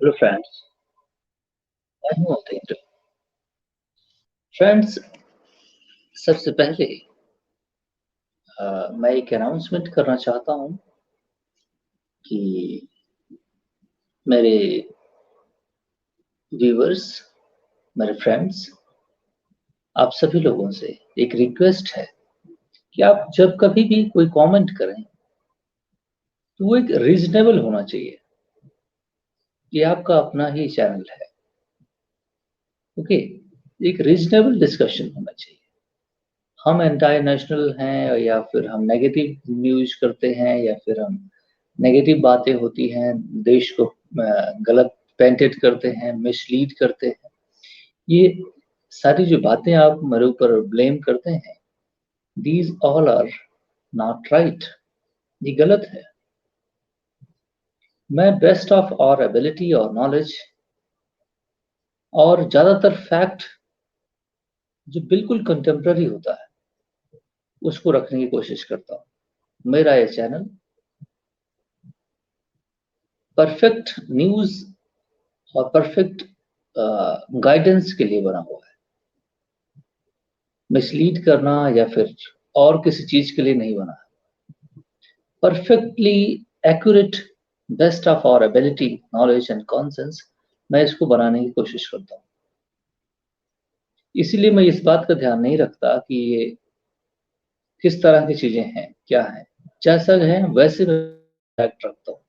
Hello friends, I'm Motendra. Friends, सबसे पहले मैं एक अनाउंसमेंट करना चाहता हूँ कि मेरे व्यूअर्स, मेरे फ्रेंड्स, आप सभी लोगों से एक रिक्वेस्ट है कि आप जब कभी भी कोई कमेंट करें तो वो एक रीजनेबल होना चाहिए। ये आपका अपना ही चैनल है, ओके। एक रीजनेबल डिस्कशन होना चाहिए। हम एंटायर नेशनल हैं या फिर हम नेगेटिव न्यूज करते हैं या फिर हम नेगेटिव बातें होती हैं, देश को गलत पेंटेड करते हैं, मिसलीड करते हैं। ये सारी जो बातें आप मेरे ऊपर ब्लेम करते हैं, these all are not right. ये गलत है। मैं बेस्ट ऑफ और एबिलिटी और नॉलेज और ज्यादातर फैक्ट जो बिल्कुल कंटेम्प्ररी होता है उसको रखने की कोशिश करता हूँ। मेरा ये चैनल परफेक्ट न्यूज और परफेक्ट गाइडेंस के लिए बना हुआ है। मिसलीड करना या फिर और किसी चीज के लिए नहीं बना है। Perfectly accurate, best of our ability, knowledge and conscience, मैं इसको बनाने की कोशिश करता हूँ। इसीलिए मैं इस बात का ध्यान नहीं रखता कि ये किस तरह की चीजें हैं, क्या है। जैसा है वैसे मैं फैक्ट रखता हूँ।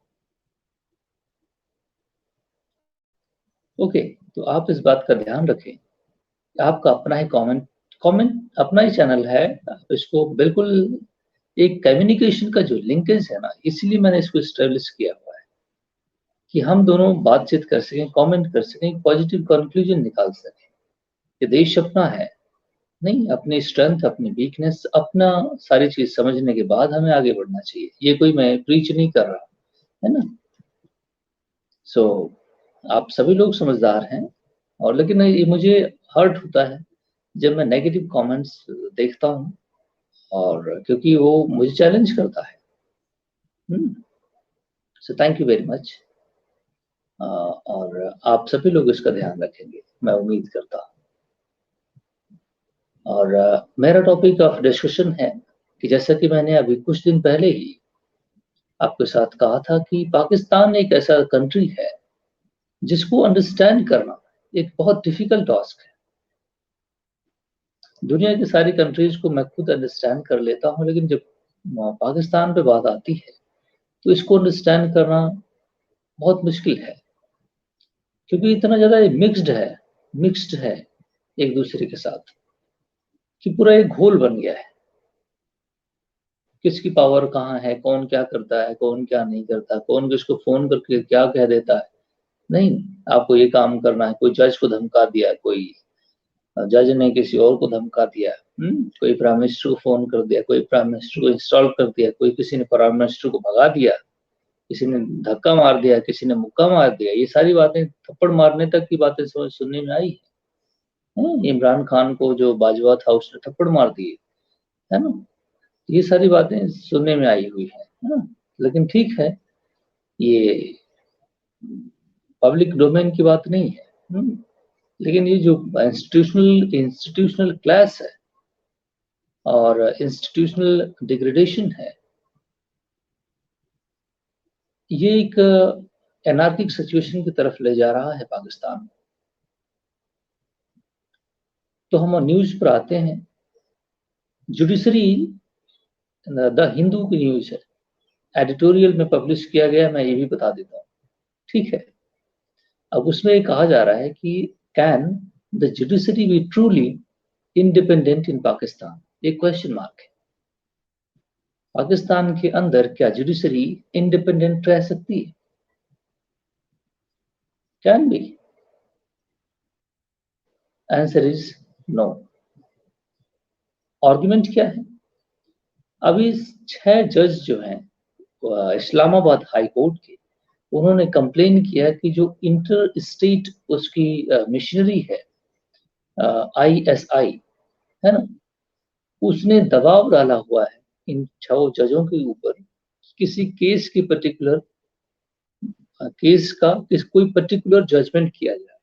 ओके, तो आप इस बात का ध्यान रखें। आपका अपना ही कमेंट अपना ही चैनल है। आप इसको बिल्कुल एक कम्युनिकेशन का जो लिंकेज है ना, इसलिए मैंने इसको स्टैब्लिश किया हुआ है कि हम दोनों बातचीत कर सकें, कमेंट कर सकें, पॉजिटिव कंक्लूजन निकाल सकें। ये देश अपना है, नहीं अपनी स्ट्रेंथ, अपनी वीकनेस, अपना सारी चीज समझने के बाद हमें आगे बढ़ना चाहिए। ये कोई मैं प्रीच नहीं कर रहा, है ना। सो आप सभी लोग समझदार हैं। और लेकिन ये मुझे हर्ट होता है जब मैं नेगेटिव कमेंट्स देखता हूँ, और क्योंकि वो मुझे चैलेंज करता है। So thank you very much. और आप सभी लोग इसका ध्यान रखेंगे, मैं उम्मीद करता हूँ। और मेरा टॉपिक ऑफ डिस्कशन है कि जैसा कि मैंने अभी कुछ दिन पहले ही आपके साथ कहा था कि पाकिस्तान एक ऐसा कंट्री है जिसको अंडरस्टैंड करना एक बहुत डिफिकल्ट टास्क है। दुनिया की सारी कंट्रीज को मैं खुद अंडरस्टैंड कर लेता हूँ, लेकिन जब पाकिस्तान पे बात आती है तो इसको अंडरस्टैंड करना बहुत मुश्किल है, क्योंकि इतना ज्यादा मिक्स्ड है एक दूसरे के साथ कि पूरा एक घोल बन गया है। किसकी पावर कहाँ है, कौन क्या करता है, कौन क्या नहीं करता, कौन किसको फोन करके क्या कह देता है। नहीं, आपको ये काम करना है, कोई जज को धमका दिया, कोई जज ने किसी और को धमका दिया, कोई प्राइम मिनिस्टर को फोन कर दिया, कोई प्राइम मिनिस्टर को इंस्टॉल कर दिया, कोई किसी ने प्राइम मिनिस्टर को भगा दिया, किसी ने धक्का मार दिया, किसी ने मुक्का मार दिया। ये सारी बातें, थप्पड़ मारने तक की बातें सुनने में आई है। इमरान खान को जो बाजवा था उसने थप्पड़ मार दिए, है ना। ये सारी बातें सुनने में आई हुई है ना। लेकिन ठीक है, ये पब्लिक डोमेन की बात नहीं है। लेकिन ये जो इंस्टीट्यूशनल क्लास है और इंस्टीट्यूशनल डिग्रेडेशन है, ये एक एनार्किक सिचुएशन की तरफ ले जा रहा है पाकिस्तान। तो हम न्यूज पर आते हैं। जुडिशरी, द हिंदू की न्यूज है, एडिटोरियल में पब्लिश किया गया, मैं ये भी बता देता हूँ। ठीक है, अब उसमें कहा जा रहा है कि can the judiciary B truly independent in Pakistan, एक क्वेश्चन मार्क है। पाकिस्तान के अंदर क्या जुडिशरी इंडिपेंडेंट रह सकती है? Can be? Answer is no. Argument क्या है? अभी 6 जज जो हैं इस्लामाबाद हाई कोर्ट के, उन्होंने कंप्लेन किया कि जो इंटर स्टेट उसकी मिशनरी है, ISI, है ना, उसने दबाव डाला हुआ है इन 6 जजों के ऊपर किसी केस की पर्टिकुलर केस का कोई पर्टिकुलर जजमेंट किया जाए।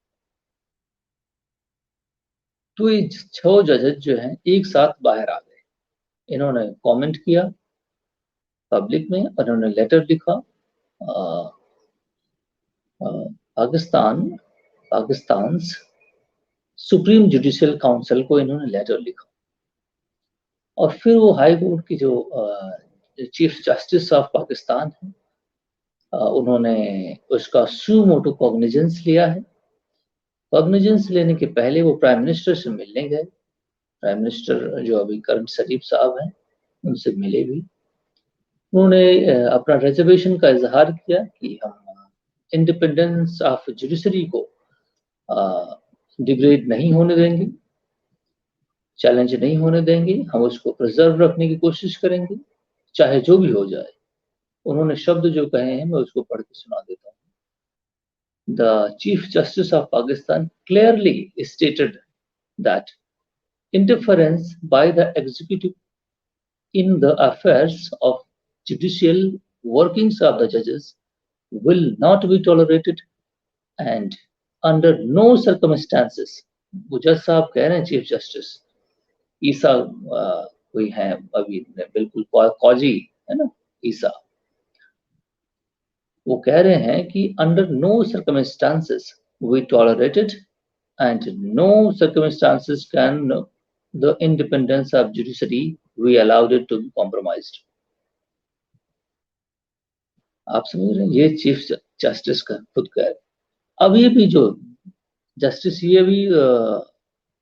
तो ये 6 जजेस जो हैं एक साथ बाहर आ गए। इन्होंने कमेंट किया पब्लिक में, उन्होंने लेटर लिखा पाकिस्तान सुप्रीम जुडिशियल काउंसिल को, इन्होंने लेटर लिखा। और फिर वो हाई कोर्ट की जो चीफ जस्टिस ऑफ पाकिस्तान है, उन्होंने उसका सू मोटो कॉग्निजेंस लिया है। कॉग्निजेंस लेने के पहले वो प्राइम मिनिस्टर से मिलने गए। प्राइम मिनिस्टर जो अभी करंट शरीफ साहब हैं, उनसे मिले भी। उन्होंने अपना रिजर्वेशन का इजहार किया कि हम इंडिपेंडेंस ऑफ जुडिशरी को डिग्रेड नहीं होने देंगे, चैलेंज नहीं होने देंगे, हम उसको प्रिजर्व रखने की कोशिश करेंगे, चाहे जो भी हो जाए। उन्होंने शब्द जो कहे हैं मैं उसको पढ़ के सुना देता हूँ। The chief justice of Pakistan clearly stated that interference by the executive in the affairs of judicial workings of the judges will not be tolerated and under no circumstances। वो जज साहब कह रहे हैं, चीफ जस्टिस ईसा कोई है अभी बिल्कुल कौजी है ना, ईसा, वो कह रहे हैं कि under no circumstances we tolerated and no circumstances can the independence of judiciary we allowed it to be compromised। आप समझ रहे हैं, ये चीफ जस्टिस का खुद का है। अब ये भी जो जस्टिस ये भी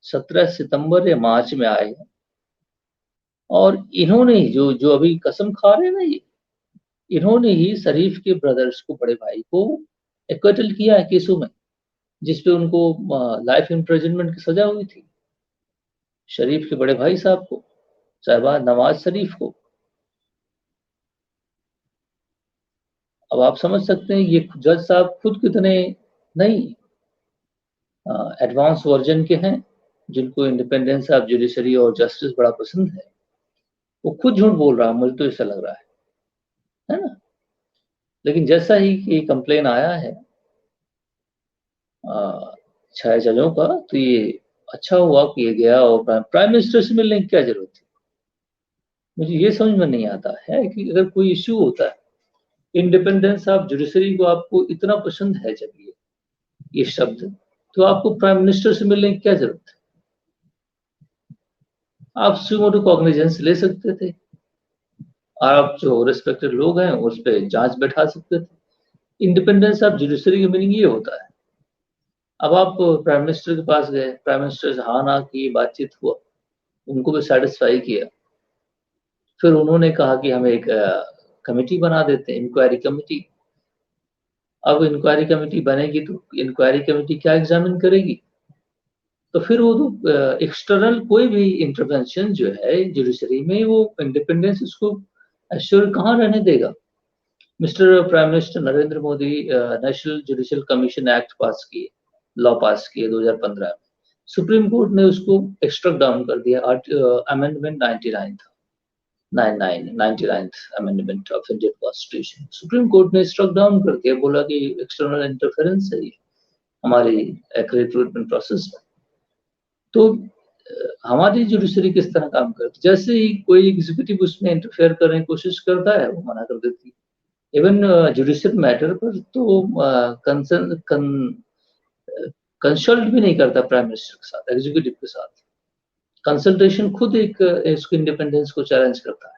17 सितंबर या मार्च में आए हैं, और इन्होंने जो जो अभी कसम खा रहे हैं ना, ये इन्होंने ही शरीफ के ब्रदर्स को, बड़े भाई को एक्विटल किया है केसों में जिसपे उनको लाइफ इम्प्रिजनमेंट की सजा हुई थी। शरीफ के बड़े भाई साहब को, शहबाज नवाज शरीफ को। अब आप समझ सकते हैं ये जज साहब खुद कितने नहीं एडवांस वर्जन के हैं, जिनको इंडिपेंडेंस ऑफ जुडिशरी और जस्टिस बड़ा पसंद है। वो खुद झूठ बोल रहा है, मुझे तो ऐसा लग रहा है ना। लेकिन जैसा ही ये कंप्लेन आया है 6 जजों का, तो ये अच्छा हुआ कि ये गया और प्राइम मिनिस्टर से मिलने की क्या जरूरत थी। मुझे ये समझ में नहीं आता है कि अगर कोई इश्यू होता है, इंडिपेंडेंस ऑफ जुडिशरी को आपको इतना पसंद है जब ये शब्द, तो आपको प्राइम मिनिस्टर से मिलने की क्या जरूरत है। आप सुमोटो कॉग्निजेंस ले सकते थे, आप जो रिस्पेक्टेड लोग हैं उस पर जांच बैठा सकते थे। इंडिपेंडेंस ऑफ जुडिशरी का मीनिंग ये होता है। अब आप प्राइम मिनिस्टर के पास गए, प्राइम मिनिस्टर से हाँ ना की बातचीत हुआ, उनको भी सेटिस्फाई किया। फिर उन्होंने कहा कि हम एक कमेटी बना देते हैं, इंक्वायरी कमेटी। अब इंक्वायरी कमेटी बनेगी तो इंक्वायरी कमेटी क्या एग्जामिन करेगी, तो फिर वो तो एक्सटर्नल कोई भी इंटरवेंशन जो है जुडिशरी में, वो इंडिपेंडेंस उसको एश्योर कहाँ रहने देगा। Mister prime minister Narendra Modi national judicial commission act पास किए, लॉ पास किए 2015 में। सुप्रीम कोर्ट ने उसको एक्सट्रैक्ट डाउन कर दिया। अमेंडमेंट 99 था, 99th amendment of Indian constitution. Supreme court ने स्ट्रक डाउन करके बोला कि एक्सटर्नल इंटरफेरेंस है ये हमारी रिक्रूटमेंट प्रोसेस में। तो हमारी जुडिशरी किस तरह काम करती, जैसे ही कोई एग्जीक्यूटिव उसमें इंटरफेयर करने की कोशिश करता है, वो मना कर देती है। इवन जुडिशियल मैटर पर तो कंसल्ट भी नहीं करता प्राइम मिनिस्टर के साथ, एग्जीक्यूटिव के साथ। कंसल्टेशन खुद एक इसको इंडिपेंडेंस को चैलेंज करता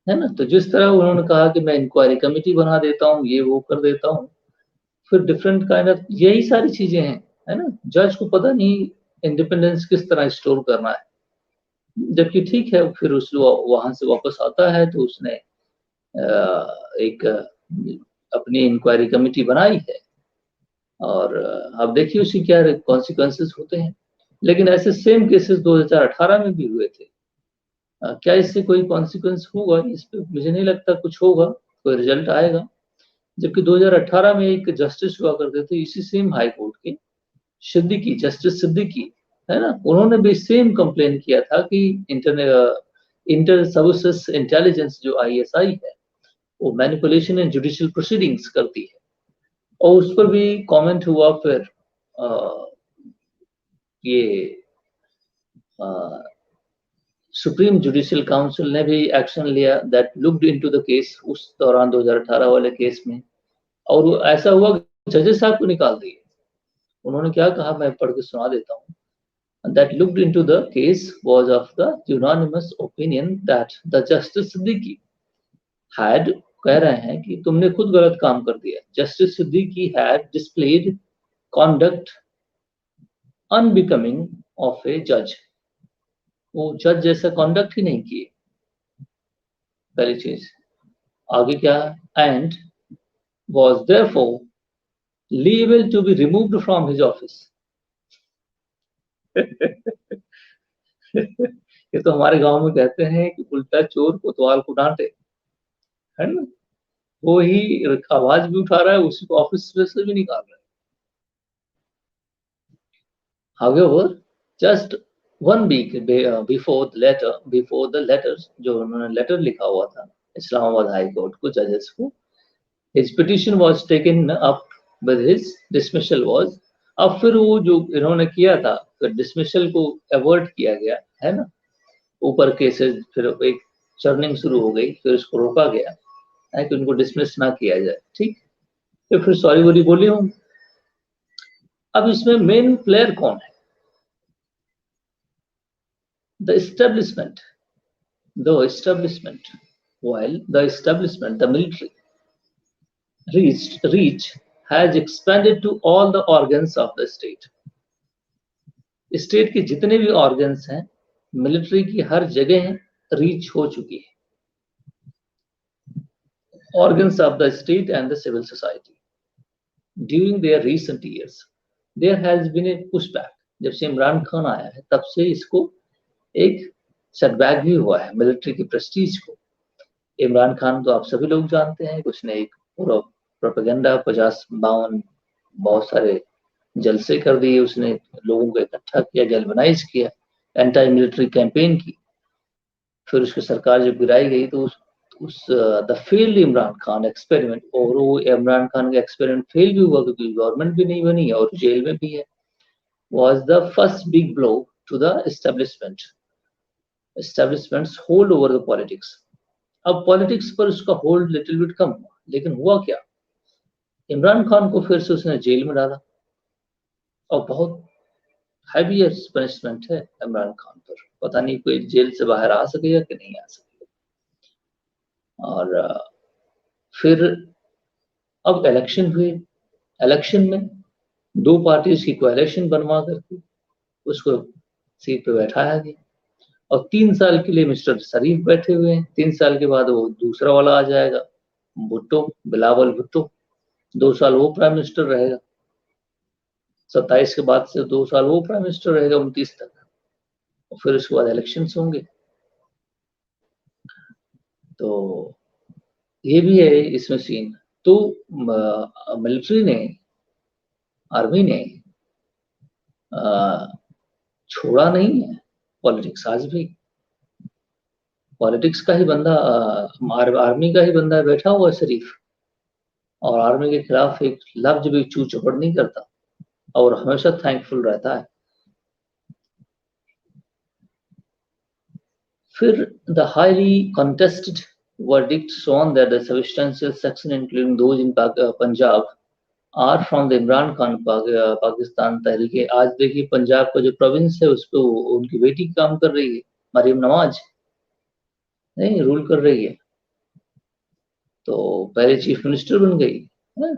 है ना। तो जिस तरह उन्होंने कहा कि मैं इंक्वायरी कमेटी बना देता हूँ, ये वो कर देता हूँ, फिर डिफरेंट काइंड ऑफ यही सारी चीजें हैं, है ना। जज को पता नहीं इंडिपेंडेंस किस तरह स्टोर करना है, जबकि ठीक है, फिर उस वहां से वापस आता है तो उसने एक अपनी इंक्वायरी कमेटी बनाई है, और अब देखिए उसकी क्या कॉन्सिक्वेंसेस होते हैं। लेकिन ऐसे सेम केसेस 2018 में भी हुए थे। क्या इससे कोई कॉन्सिक्वेंस होगा, इस पे मुझे नहीं लगता कुछ होगा, कोई रिजल्ट आएगा। जबकि 2018 में एक जस्टिस हुआ करते थे इसी सेम हाई कोर्ट के, सिद्दीकी, जस्टिस सिद्दीकी, है ना। उन्होंने भी सेम कंप्लेन किया था कि इंटर सर्विसेज इंटेलिजेंस जो ISI है, वो मैनिपुलेशन इन जुडिशियल प्रोसीडिंग्स करती है। और उस पर भी कमेंट हुआ। फिर ये सुप्रीम जुडिशियल काउंसिल ने भी एक्शन लिया, that looked into the case, उस दौरान 2018 वाले केस में। और ऐसा हुआ जजेस साहब को निकाल दिए। उन्होंने क्या कहा, मैं पढ़ के सुना देता हूँ। That looked into the case was of the unanimous opinion that the Justice Siddiqui had, कह रहे हैं कि तुमने खुद गलत काम कर दिया। Justice Siddiqui had displayed conduct unbecoming of a judge। वो जज जैसा conduct ही नहीं किए, पहली चीज। आगे क्या, and was therefore liable to be removed from his office। ये तो हमारे गांव में कहते हैं कि उल्टा चोर कोतवाल को डांटे, है ना। वो ही आवाज भी उठा रहा है, उसी को ऑफिस से भी निकाल रहा है। However, just 1 week before the letters, जो उन्होंने लेटर लिखा हुआ था इस्लामाबाद हाई कोर्ट को, जजेस को, his petition was taken up with his dismissal was। अब फिर वो जो इन्होंने किया था, फिर डिसमिसल को अवॉइड किया गया, है ना। ऊपर केसेस फिर एक चर्निंग शुरू हो गई, फिर उसको रोका गया है कि उनको डिसमिस ना किया जाए, ठीक। तो फिर सॉरी वोरी बोली हूँ। अब इसमें मेन प्लेयर कौन है? The establishment, while the establishment, the military reach has expanded to all the organs of the state। State के जितने भी ऑर्गन्स हैं, मिलिट्री की हर जगह रीच हो चुकी है। Organs of the state and the civil society during their recent years there has been a pushback। जब से इमरान खान आया है तब से इसको एक सेटबैक भी हुआ है, मिलिट्री की प्रेस्टीज को। इमरान खान तो आप सभी लोग जानते हैं कि उसने एक पूरा प्रोपेगेंडा 50-52 बहुत सारे जलसे कर दिए, उसने लोगों को इकट्ठा किया, गैल्वनाइज किया, एंटी मिलिट्री कैंपेन की। फिर उसकी सरकार जब गिराई गई तो उस the failed Imran Khan experiment, और वो इमरान खान का एक्सपेरिमेंट फेल भी हुआ क्योंकि गवर्नमेंट भी नहीं बनी और जेल में भी है। was the first big blow to the establishment's hold over the politics। अब पॉलिटिक्स पर उसका होल्ड लिटिल बिट कम हुआ, लेकिन हुआ क्या, इमरान खान को फिर से उसने जेल में डाला, और बहुत हैवीएस्ट पनिशमेंट है इमरान खान पर। पता नहीं कोई जेल से बाहर आ सकेगा कि नहीं आ सकेगा। और फिर अब इलेक्शन हुए, इलेक्शन में 2 पार्टीज की कोएलिशन बनवा करके उसको सीट पे बैठाया गया, और 3 साल के लिए मिस्टर शरीफ बैठे हुए हैं। 3 साल के बाद वो दूसरा वाला आ जाएगा, भुट्टो, बिलावल भुट्टो, 2 साल वो प्राइम मिनिस्टर रहेगा। 27 के बाद से 2 साल वो प्राइम मिनिस्टर रहेगा 29 तक, और फिर उसके बाद इलेक्शन होंगे। तो ये भी है इसमें सीन। तो मिलिट्री ने, आर्मी ने छोड़ा नहीं है पॉलिटिक्स। आज भी पॉलिटिक्स का ही बंदा, आर्मी का ही बंदा बैठा हुआ है शरीफ, और आर्मी के खिलाफ एक लफ्ज भी चू चपड़ नहीं करता, और हमेशा थैंकफुल रहता है। फिर the highly contested verdict shown that the substantial section including those in Punjab are from the Imran Khan Pakistan Tehreek. आज देखिए पंजाब का जो प्रोविंस है उस पर उनकी बेटी काम कर रही है, मरियम नवाज नहीं रूल कर रही है, तो पहले चीफ मिनिस्टर बन गई है।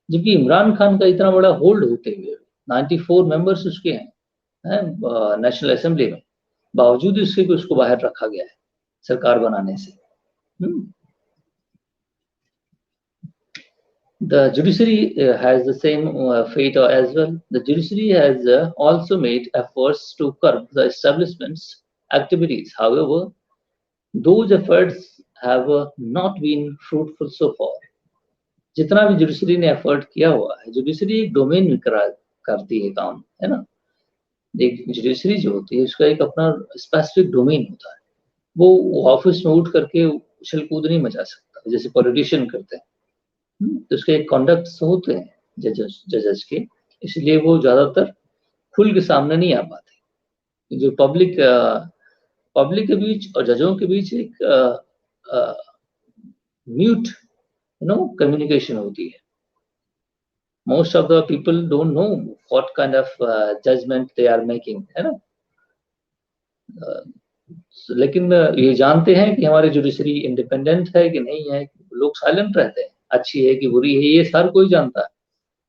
जबकि इमरान खान का इतना बड़ा होल्ड होते हुए 94 मेंबर्स उसके हैं नेशनल असेंबली में, बावजूद इसके कि उसको बाहर रखा गया है सरकार बनाने से। The judiciary has the same fate as well। The judiciary has also made efforts to curb the establishment's activities। However, those efforts have not been fruitful so far। जितना भी जुडिशरी ने एफर्ट किया हुआ है, जुडिशरी एक domain में करती है काम, है ना। एक जुडिशरी जो होती है उसका एक अपना स्पेसिफिक डोमेन होता है, वो ऑफिस में उठ करके उछल कूद नहीं मचा सकता जैसे पॉलिटिशियन करते हैं। तो उसके कॉन्डक्ट्स होते हैं जजेस के, इसलिए वो ज्यादातर खुल के सामने नहीं आ पाते। जो पब्लिक के बीच और जजों के बीच एक म्यूट कम्युनिकेशन होती है। Most of the people don't know what kind of judgment they are making, है ना। लेकिन ये जानते हैं कि हमारी जुडिशरी इंडिपेंडेंट है कि नहीं है। लोग साइलेंट रहते हैं, अच्छी है कि बुरी है ये हर कोई जानता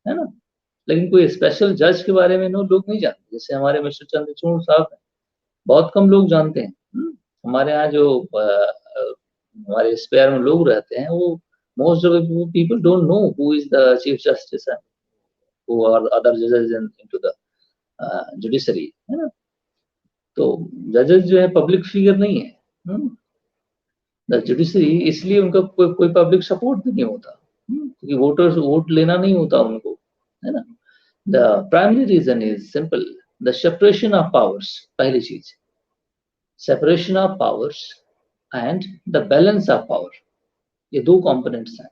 है ना। लेकिन कोई स्पेशल जज के बारे में लोग नहीं जानते। जैसे हमारे मिस्टर चंद्रचूड़ साहब हैं, बहुत कम लोग जानते हैं। हमारे यहाँ जो हमारे स्पेयर में लोग रहते हैं, वो most of people don't know who is the chief justice and who are other जजेस इनटू द जुडिशरी, है ना। तो जजेस जो है पब्लिक फिगर नहीं है। द जुडिशरी, इसलिए उनका कोई पब्लिक सपोर्ट भी नहीं होता, क्योंकि वोटर्स वोट लेना नहीं होता उनको, है ना। The primary reason is simple, the separation of powers. पहली चीज separation of powers and the balance of power, ये दो कंपोनेंट्स हैं।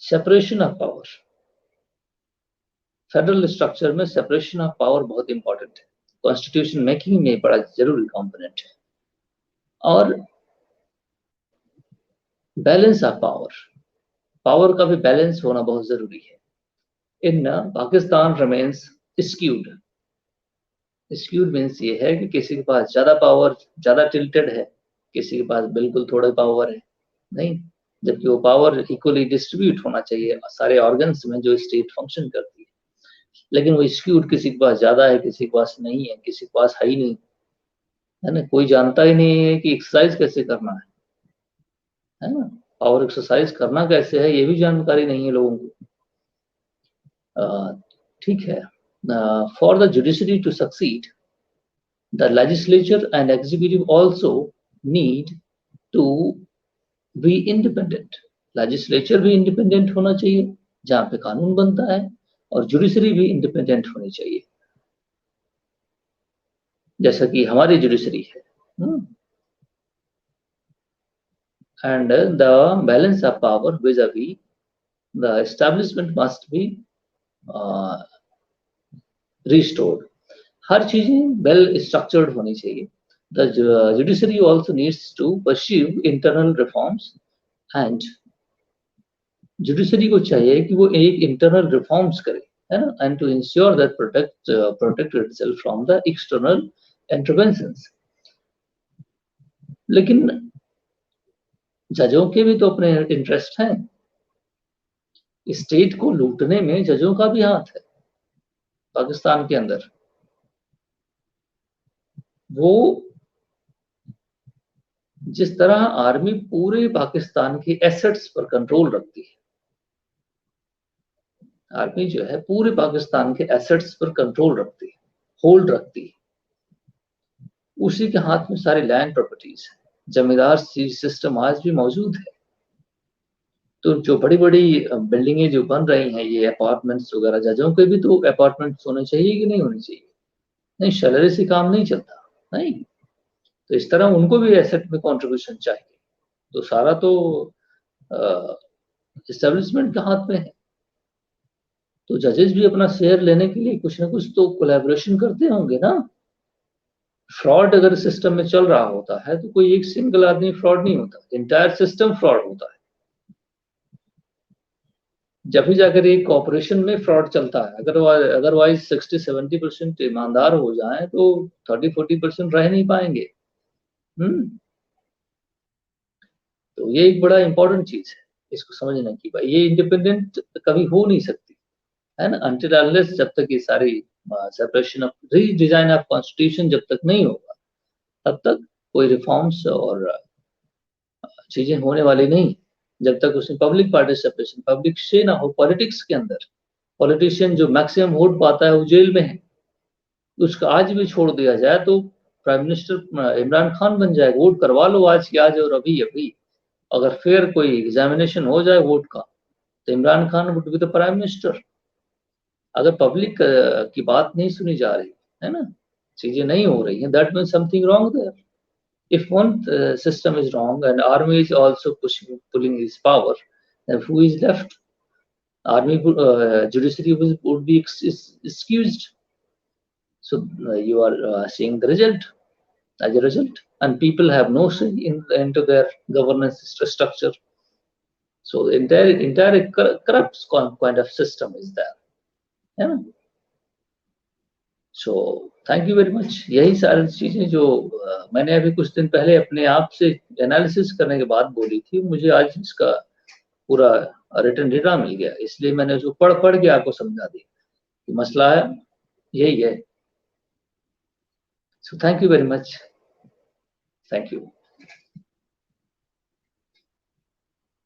Separation of power, federal structure में सेपरेशन ऑफ पावर बहुत इंपॉर्टेंट है, कॉन्स्टिट्यूशन मेकिंग में बड़ा जरूरी कंपोनेंट है। और बैलेंस ऑफ पावर, पावर का भी बैलेंस होना बहुत जरूरी है। In Pakistan remains skewed. Skewed means ये है कि किसी के पास ज्यादा पावर, ज्यादा टिल्टेड है, किसी के पास बिल्कुल थोड़ा पावर है, नहीं। जबकि वो पावर इक्वली डिस्ट्रीब्यूट होना चाहिए सारे ऑर्गन्स में जो स्टेट फंक्शन करती है। लेकिन वो स्क्यूड, किसी के पास ज्यादा है, किसी के पास नहीं है, किसी के पास है ही नहीं, है ना। कोई जानता ही नहीं है कि एक्सरसाइज कैसे करना है ना। पावर एक्सरसाइज करना कैसे है ये भी जानकारी नहीं है लोगों को। ठीक है। For the judiciary to succeed, the legislature and executive also need to be independent. Legislature भी इंडिपेंडेंट होना चाहिए जहां पे कानून बनता है, और जुडिशरी भी इंडिपेंडेंट होनी चाहिए, जैसा कि हमारी जुडिशरी है। And the balance of power vis-a-vis the establishment must be restored. हर चीजें वेल स्ट्रक्चर्ड होनी चाहिए। The judiciary also needs to pursue internal reforms, and judiciary को चाहिए कि वो एक इंटरनल रिफॉर्म्स करे, है ना, and to ensure that protect itself from the external interventions. लेकिन जजों के भी तो अपने इंटरेस्ट हैं। स्टेट को लूटने में जजों का भी हाथ है पाकिस्तान के अंदर। वो जिस तरह आर्मी पूरे पाकिस्तान के एसेट्स पर कंट्रोल रखती है, आर्मी जो है पूरे पाकिस्तान के एसेट्स पर कंट्रोल रखती है, होल्ड रखती है, उसी के हाथ में सारी लैंड प्रॉपर्टीज है। जमींदार सिस्टम आज भी मौजूद है। तो जो बड़ी बड़ी बिल्डिंगें जो बन रही हैं, ये अपार्टमेंट्स वगैरह, जजों के भी तो अपार्टमेंट्स होने चाहिए कि नहीं होने चाहिए? नहीं, सैलरी से काम नहीं चलता, नहीं। तो इस तरह उनको भी एसेट में कंट्रीब्यूशन चाहिए। तो सारा तो एस्टेब्लिशमेंट के हाथ में है। तो जजेस भी अपना शेयर लेने के लिए कुछ ना कुछ तो कोलैबोरेशन करते होंगे ना। फ्रॉड अगर सिस्टम में चल रहा होता है तो कोई एक सिंगल आदमी फ्रॉड नहीं होता, इंटायर सिस्टम फ्रॉड होता है। जब भी जाकर एक कॉर्पोरेशन में फ्रॉड चलता है। अदरवाइज 60-70% ईमानदार हो जाए तो 30-40% रह नहीं पाएंगे। तो ये एक बड़ा इंपॉर्टेंट चीज है, इसको समझने की। भाई ये इंडिपेंडेंट कभी हो नहीं सकती, है ना, अनटिल अनलेस जब तक ये सारी separation of redesign of constitution जब तक नहीं होगा, तब तक कोई रिफॉर्म्स और चीजें होने वाली नहीं। जब तक उसमें पब्लिक पार्टिसिपेशन, पब्लिक से ना हो। पॉलिटिक्स के अंदर पॉलिटिशियन जो मैक्सिमम वोट पाता है वो जेल में है, उसका आज भी छोड़ दिया जाए तो प्राइम मिनिस्टर इमरान खान बन जाएगा। वोट करवा लो आज की आज और अभी अभी। अगर फिर कोई एग्जामिनेशन हो जाए वोट का तो Imran Khan would be the prime minister. अगर पब्लिक की बात नहीं सुनी जा रही है ना, चीजें नहीं हो रही हैं, that means something wrong there. If one system is wrong and army is also pulling his power, And who is left? Army, judiciary would be excused. So you are seeing the result as a result, and people have no say into their governance structure. So entire corrupt kind of system is there. Yeah. So thank you very much. यही सारी चीजें जो मैंने अभी कुछ दिन पहले अपने आप से एनालिसिस करने के बाद बोली थी, मुझे आज इसका पूरा रिटर्न डेटा मिल गया, इसलिए मैंने उसको पढ़ के आपको समझा दी कि मसला है यही है। So thank you very much. Thank you.